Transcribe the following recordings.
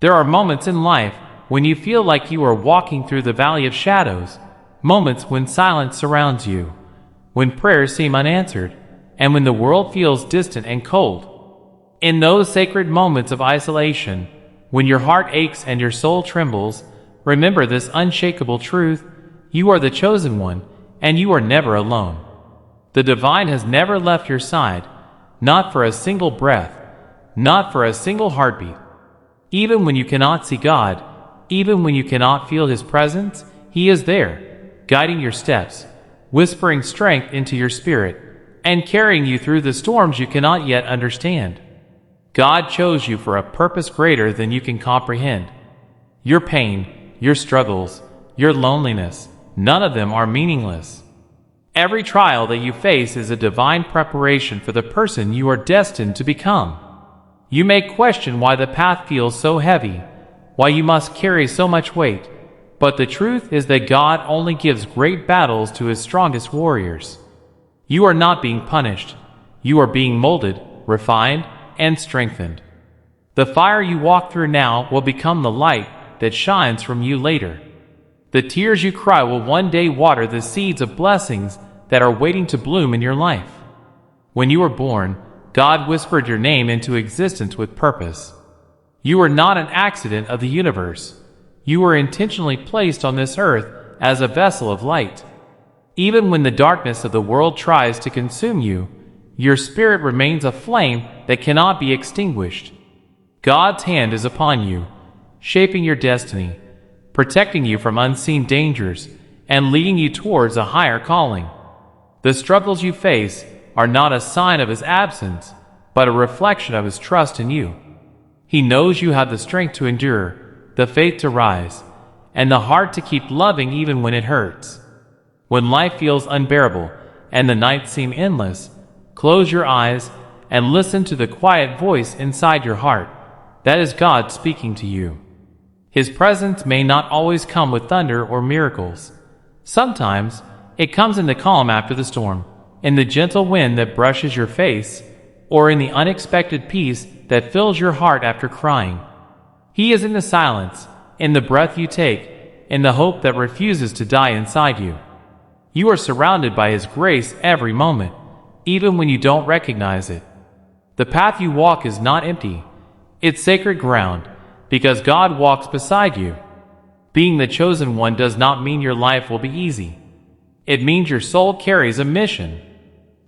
There are moments in life when you feel like you are walking through the valley of shadows, moments when silence surrounds you, when prayers seem unanswered, and when the world feels distant and cold. In those sacred moments of isolation, when your heart aches and your soul trembles, remember this unshakable truth: you are the chosen one, and you are never alone. The divine has never left your side, not for a single breath, not for a single heartbeat. Even when you cannot see God, even when you cannot feel His presence, He is there, guiding your steps, whispering strength into your spirit, and carrying you through the storms you cannot yet understand. God chose you for a purpose greater than you can comprehend. Your pain, your struggles, your loneliness, none of them are meaningless. Every trial that you face is a divine preparation for the person you are destined to become. You may question why the path feels so heavy, why you must carry so much weight, but the truth is that God only gives great battles to His strongest warriors. You are not being punished. You are being molded, refined, and strengthened. The fire you walk through now will become the light that shines from you later. The tears you cry will one day water the seeds of blessings that are waiting to bloom in your life. When you were born, God whispered your name into existence with purpose. You are not an accident of the universe. You were intentionally placed on this earth as a vessel of light. Even when the darkness of the world tries to consume you, your spirit remains a flame that cannot be extinguished. God's hand is upon you, shaping your destiny, protecting you from unseen dangers, and leading you towards a higher calling. The struggles you face are not a sign of His absence, but a reflection of His trust in you. He knows you have the strength to endure, the faith to rise, and the heart to keep loving even when it hurts. When life feels unbearable and the nights seem endless, close your eyes and listen to the quiet voice inside your heart. That is God speaking to you. His presence may not always come with thunder or miracles. Sometimes it comes in the calm after the storm, in the gentle wind that brushes your face, or in the unexpected peace that fills your heart after crying. He is in the silence, in the breath you take, in the hope that refuses to die inside you. You are surrounded by His grace every moment, even when you don't recognize it. The path you walk is not empty. It's sacred ground, because God walks beside you. Being the chosen one does not mean your life will be easy. It means your soul carries a mission.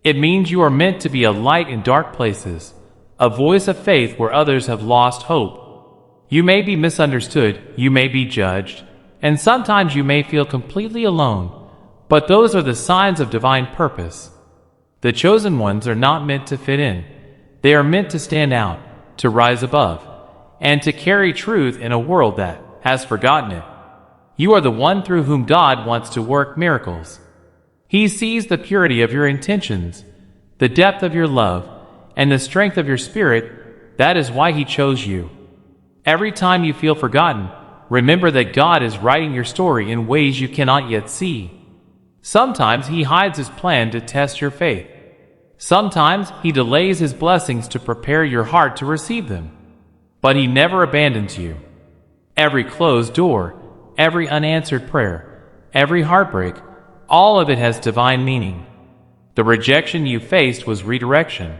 It means you are meant to be a light in dark places, a voice of faith where others have lost hope. You may be misunderstood, you may be judged, and sometimes you may feel completely alone, but those are the signs of divine purpose. The chosen ones are not meant to fit in. They are meant to stand out, to rise above, and to carry truth in a world that has forgotten it. You are the one through whom God wants to work miracles. He sees the purity of your intentions, the depth of your love, and the strength of your spirit. That is why He chose you. Every time you feel forgotten, remember that God is writing your story in ways you cannot yet see. Sometimes He hides His plan to test your faith. Sometimes He delays His blessings to prepare your heart to receive them. But He never abandons you. Every closed door, every unanswered prayer, every heartbreak, all of it has divine meaning. The rejection you faced was redirection.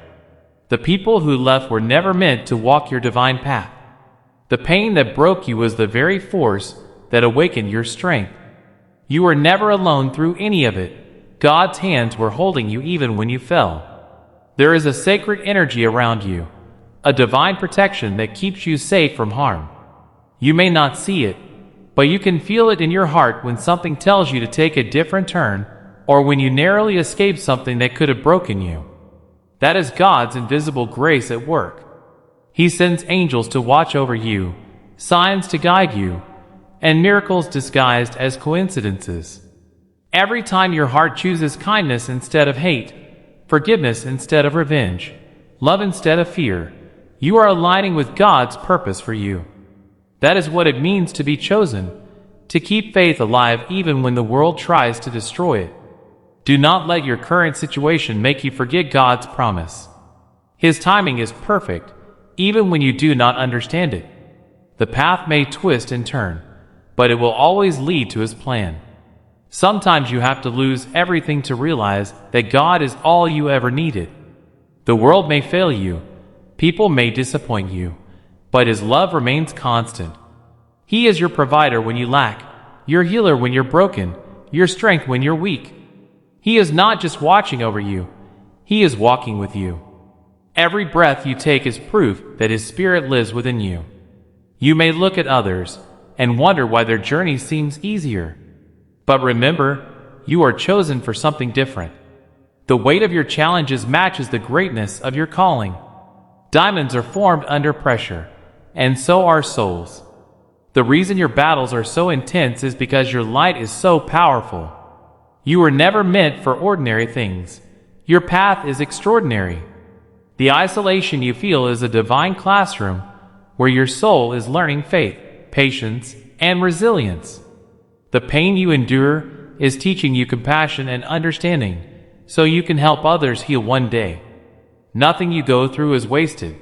The people who left were never meant to walk your divine path. The pain that broke you was the very force that awakened your strength. You were never alone through any of it. God's hands were holding you even when you fell. There is a sacred energy around you, a divine protection that keeps you safe from harm. You may not see it, but you can feel it in your heart when something tells you to take a different turn, or when you narrowly escape something that could have broken you. That is God's invisible grace at work. He sends angels to watch over you, signs to guide you, and miracles disguised as coincidences. Every time your heart chooses kindness instead of hate, forgiveness instead of revenge, love instead of fear, you are aligning with God's purpose for you. That is what it means to be chosen, to keep faith alive even when the world tries to destroy it. Do not let your current situation make you forget God's promise. His timing is perfect, even when you do not understand it. The path may twist and turn, but it will always lead to His plan. Sometimes you have to lose everything to realize that God is all you ever needed. The world may fail you, people may disappoint you, but His love remains constant. He is your provider when you lack, your healer when you're broken, your strength when you're weak. He is not just watching over you, He is walking with you. Every breath you take is proof that His Spirit lives within you. You may look at others and wonder why their journey seems easier. But remember, you are chosen for something different. The weight of your challenges matches the greatness of your calling. Diamonds are formed under pressure, and so are souls. The reason your battles are so intense is because your light is so powerful. You were never meant for ordinary things. Your path is extraordinary. The isolation you feel is a divine classroom where your soul is learning faith, patience, and resilience. The pain you endure is teaching you compassion and understanding, so you can help others heal one day. Nothing you go through is wasted.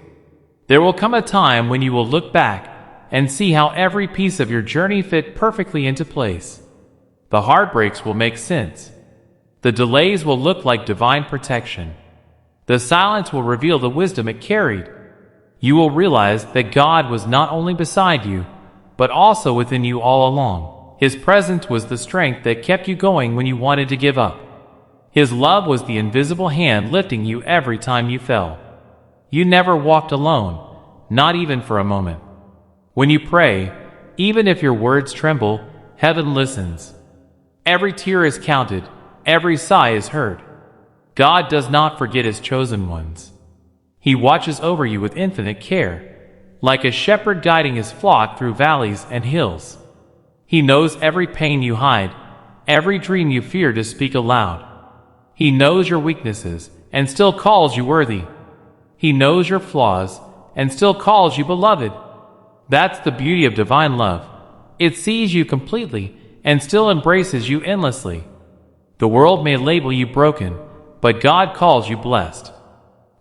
There will come a time when you will look back and see how every piece of your journey fit perfectly into place. The heartbreaks will make sense. The delays will look like divine protection. The silence will reveal the wisdom it carried. You will realize that God was not only beside you, but also within you all along. His presence was the strength that kept you going when you wanted to give up. His love was the invisible hand lifting you every time you fell. You never walked alone, not even for a moment. When you pray, even if your words tremble, heaven listens. Every tear is counted, every sigh is heard. God does not forget His chosen ones. He watches over you with infinite care, like a shepherd guiding his flock through valleys and hills. He knows every pain you hide, every dream you fear to speak aloud. He knows your weaknesses and still calls you worthy. He knows your flaws and still calls you beloved. That's the beauty of divine love. It sees you completely and still embraces you endlessly. The world may label you broken, but God calls you blessed.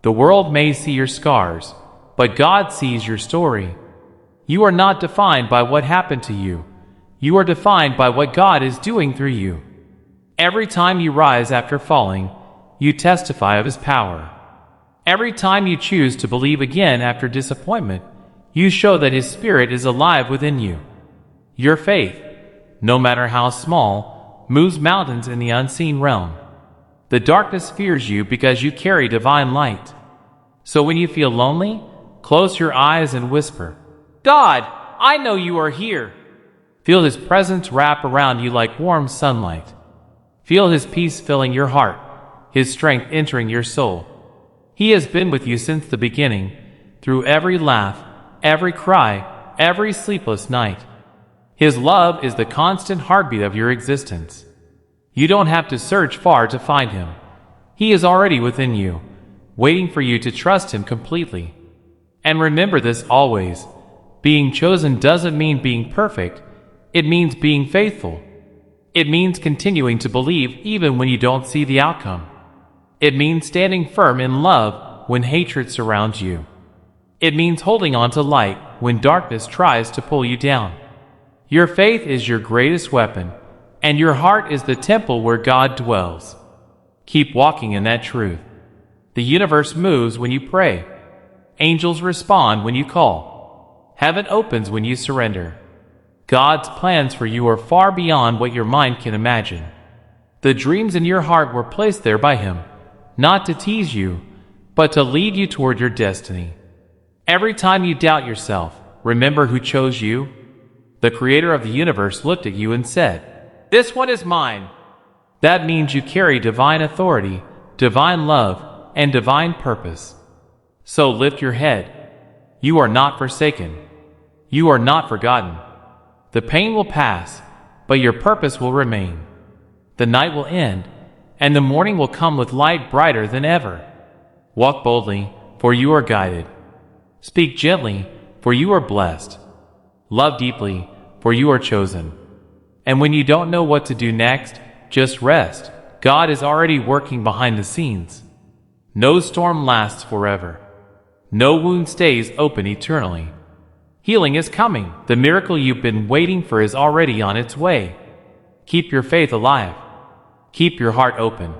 The world may see your scars, but God sees your story. You are not defined by what happened to you. You are defined by what God is doing through you. Every time you rise after falling, you testify of His power. Every time you choose to believe again after disappointment, you show that His Spirit is alive within you. Your faith, no matter how small, moves mountains in the unseen realm. The darkness fears you because you carry divine light. So when you feel lonely, close your eyes and whisper, "God, I know you are here." Feel His presence wrap around you like warm sunlight. Feel His peace filling your heart, His strength entering your soul. He has been with you since the beginning, through every laugh, every cry, every sleepless night. His love is the constant heartbeat of your existence. You don't have to search far to find Him. He is already within you, waiting for you to trust Him completely. And remember this always: being chosen doesn't mean being perfect, it means being faithful. It means continuing to believe even when you don't see the outcome. It means standing firm in love when hatred surrounds you. It means holding on to light when darkness tries to pull you down. Your faith is your greatest weapon, and your heart is the temple where God dwells. Keep walking in that truth. The universe moves when you pray. Angels respond when you call. Heaven opens when you surrender. God's plans for you are far beyond what your mind can imagine. The dreams in your heart were placed there by Him, not to tease you, but to lead you toward your destiny. Every time you doubt yourself, remember who chose you. The Creator of the universe looked at you and said, "This one is mine." That means you carry divine authority, divine love, and divine purpose. So lift your head. You are not forsaken. You are not forgotten. The pain will pass, but your purpose will remain. The night will end, and the morning will come with light brighter than ever. Walk boldly, for you are guided. Speak gently, for you are blessed. Love deeply, for you are chosen. And when you don't know what to do next, just rest. God is already working behind the scenes. No storm lasts forever. No wound stays open eternally. Healing is coming. The miracle you've been waiting for is already on its way. Keep your faith alive. Keep your heart open.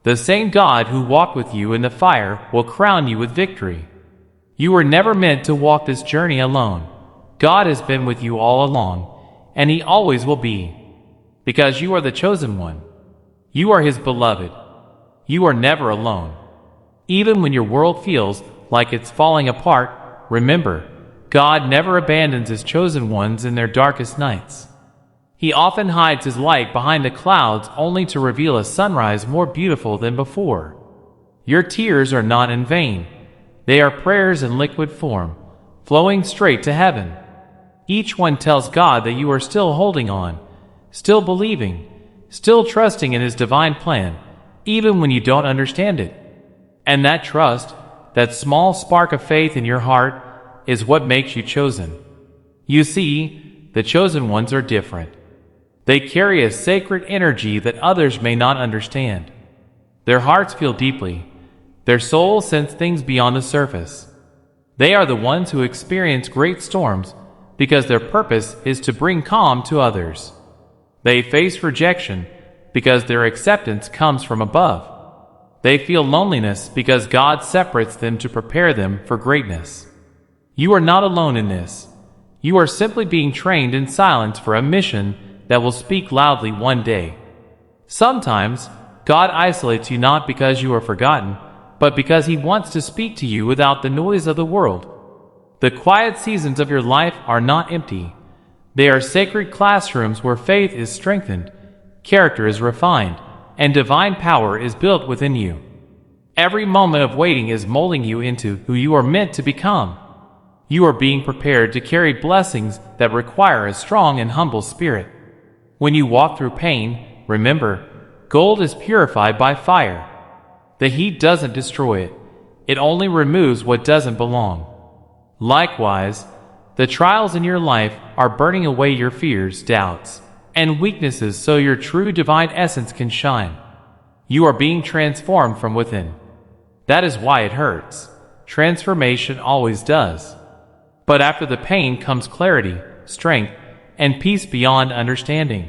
The same God who walked with you in the fire will crown you with victory. You were never meant to walk this journey alone. God has been with you all along, and He always will be. Because you are the chosen one. You are His beloved. You are never alone. Even when your world feels like it's falling apart, remember, God never abandons His chosen ones in their darkest nights. He often hides His light behind the clouds only to reveal a sunrise more beautiful than before. Your tears are not in vain. They are prayers in liquid form, flowing straight to heaven. Each one tells God that you are still holding on, still believing, still trusting in His divine plan, even when you don't understand it. And that trust, that small spark of faith in your heart, is what makes you chosen. You see, the chosen ones are different. They carry a sacred energy that others may not understand. Their hearts feel deeply. Their souls sense things beyond the surface. They are the ones who experience great storms because their purpose is to bring calm to others. They face rejection because their acceptance comes from above. They feel loneliness because God separates them to prepare them for greatness. You are not alone in this. You are simply being trained in silence for a mission that will speak loudly one day. Sometimes, God isolates you not because you are forgotten, but because He wants to speak to you without the noise of the world. The quiet seasons of your life are not empty. They are sacred classrooms where faith is strengthened, character is refined, and divine power is built within you. Every moment of waiting is molding you into who you are meant to become. You are being prepared to carry blessings that require a strong and humble spirit. When you walk through pain, remember, gold is purified by fire. The heat doesn't destroy it. It only removes what doesn't belong. Likewise, the trials in your life are burning away your fears, doubts, and weaknesses so your true divine essence can shine. You are being transformed from within. That is why it hurts. Transformation always does. But after the pain comes clarity, strength, and peace beyond understanding.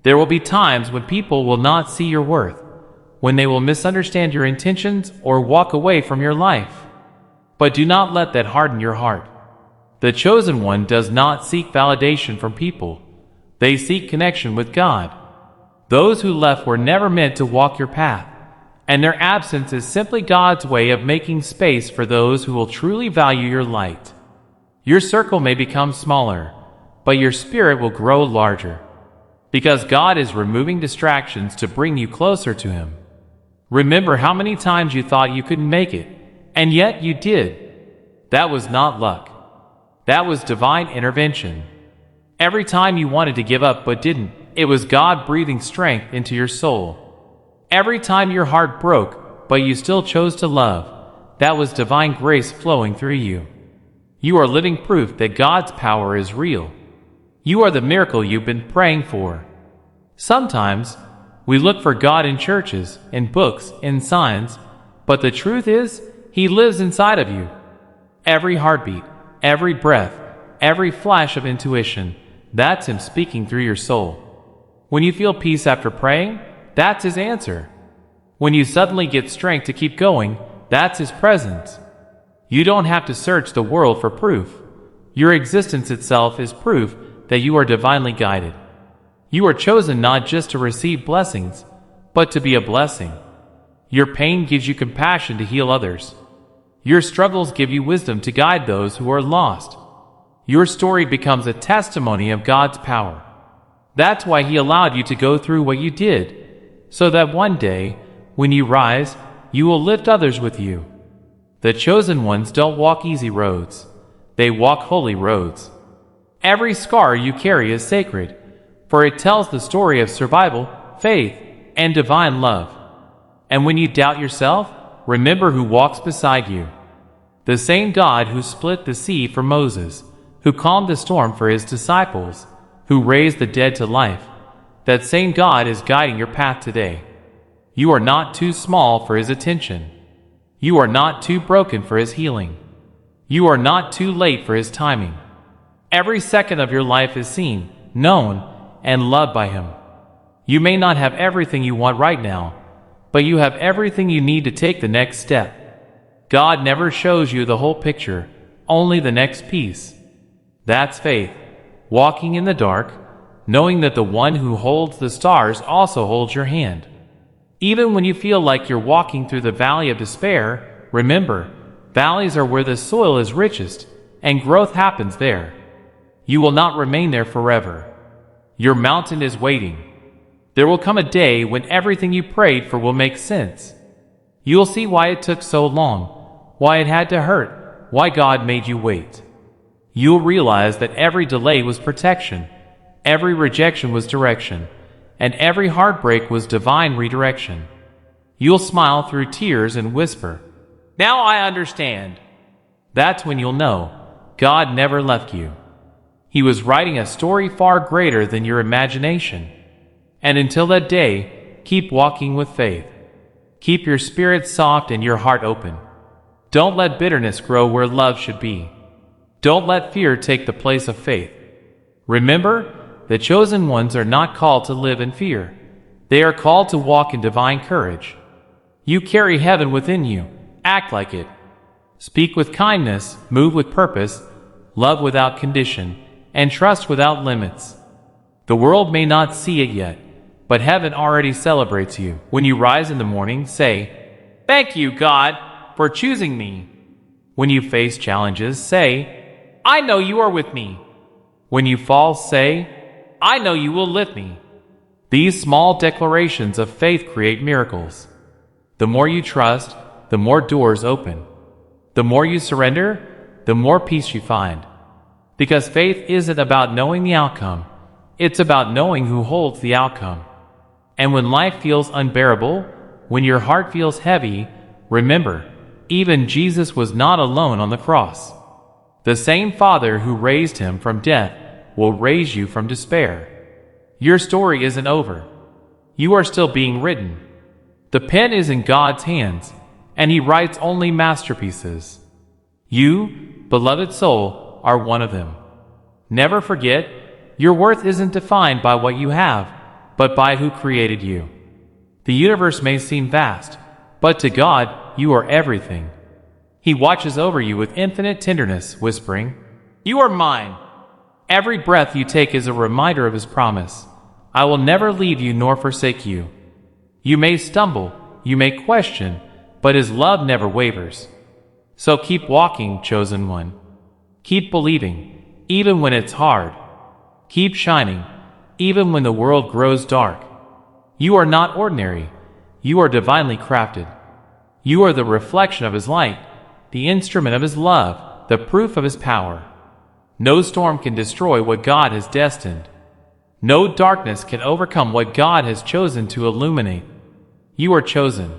There will be times when people will not see your worth, when they will misunderstand your intentions or walk away from your life. But do not let that harden your heart. The chosen one does not seek validation from people. They seek connection with God. Those who left were never meant to walk your path, and their absence is simply God's way of making space for those who will truly value your light. Your circle may become smaller, but your spirit will grow larger, because God is removing distractions to bring you closer to Him. Remember how many times you thought you couldn't make it, and yet you did. That was not luck. That was divine intervention. Every time you wanted to give up but didn't, it was God breathing strength into your soul. Every time your heart broke, but you still chose to love, that was divine grace flowing through you. You are living proof that God's power is real. You are the miracle you've been praying for. Sometimes, we look for God in churches, in books, in signs, but the truth is, He lives inside of you. Every heartbeat, every breath, every flash of intuition, that's Him speaking through your soul. When you feel peace after praying, that's His answer. When you suddenly get strength to keep going, that's His presence. You don't have to search the world for proof. Your existence itself is proof that you are divinely guided. You are chosen not just to receive blessings, but to be a blessing. Your pain gives you compassion to heal others. Your struggles give you wisdom to guide those who are lost. Your story becomes a testimony of God's power. That's why He allowed you to go through what you did, so that one day, when you rise, you will lift others with you. The chosen ones don't walk easy roads. They walk holy roads. Every scar you carry is sacred, for it tells the story of survival, faith, and divine love. And when you doubt yourself, remember who walks beside you. The same God who split the sea for Moses, who calmed the storm for His disciples, who raised the dead to life. That same God is guiding your path today. You are not too small for His attention. You are not too broken for His healing. You are not too late for His timing. Every second of your life is seen, known, and loved by Him. You may not have everything you want right now, but you have everything you need to take the next step. God never shows you the whole picture, only the next piece. That's faith, walking in the dark, knowing that the one who holds the stars also holds your hand. Even when you feel like you're walking through the valley of despair, remember, valleys are where the soil is richest, and growth happens there. You will not remain there forever. Your mountain is waiting. There will come a day when everything you prayed for will make sense. You'll see why it took so long, why it had to hurt, why God made you wait. You'll realize that every delay was protection, every rejection was direction, and every heartbreak was divine redirection. You'll smile through tears and whisper, "Now I understand." That's when you'll know God never left you. He was writing a story far greater than your imagination. And until that day, keep walking with faith. Keep your spirit soft and your heart open. Don't let bitterness grow where love should be. Don't let fear take the place of faith. Remember, the chosen ones are not called to live in fear. They are called to walk in divine courage. You carry heaven within you. Act like it. Speak with kindness, move with purpose, love without condition, and trust without limits. The world may not see it yet, but heaven already celebrates you. When you rise in the morning, say, "Thank you, God, for choosing me." When you face challenges, say, "I know you are with me." When you fall, say, "I know you will lift me." These small declarations of faith create miracles. The more you trust, the more doors open. The more you surrender, the more peace you find. Because faith isn't about knowing the outcome, it's about knowing who holds the outcome. And when life feels unbearable, when your heart feels heavy, remember, even Jesus was not alone on the cross. The same Father who raised him from death will raise you from despair. Your story isn't over. You are still being written. The pen is in God's hands, and He writes only masterpieces. You, beloved soul, are one of them. Never forget, your worth isn't defined by what you have, but by who created you. The universe may seem vast, but to God, you are everything. He watches over you with infinite tenderness, whispering, "You are mine." Every breath you take is a reminder of His promise. "I will never leave you nor forsake you." You may stumble, you may question, but His love never wavers. So keep walking, chosen one. Keep believing, even when it's hard. Keep shining, even when the world grows dark. You are not ordinary. You are divinely crafted. You are the reflection of His light, the instrument of His love, the proof of His power. No storm can destroy what God has destined. No darkness can overcome what God has chosen to illuminate. You are chosen.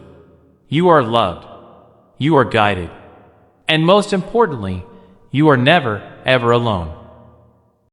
You are loved. You are guided. And most importantly, you are never, ever alone.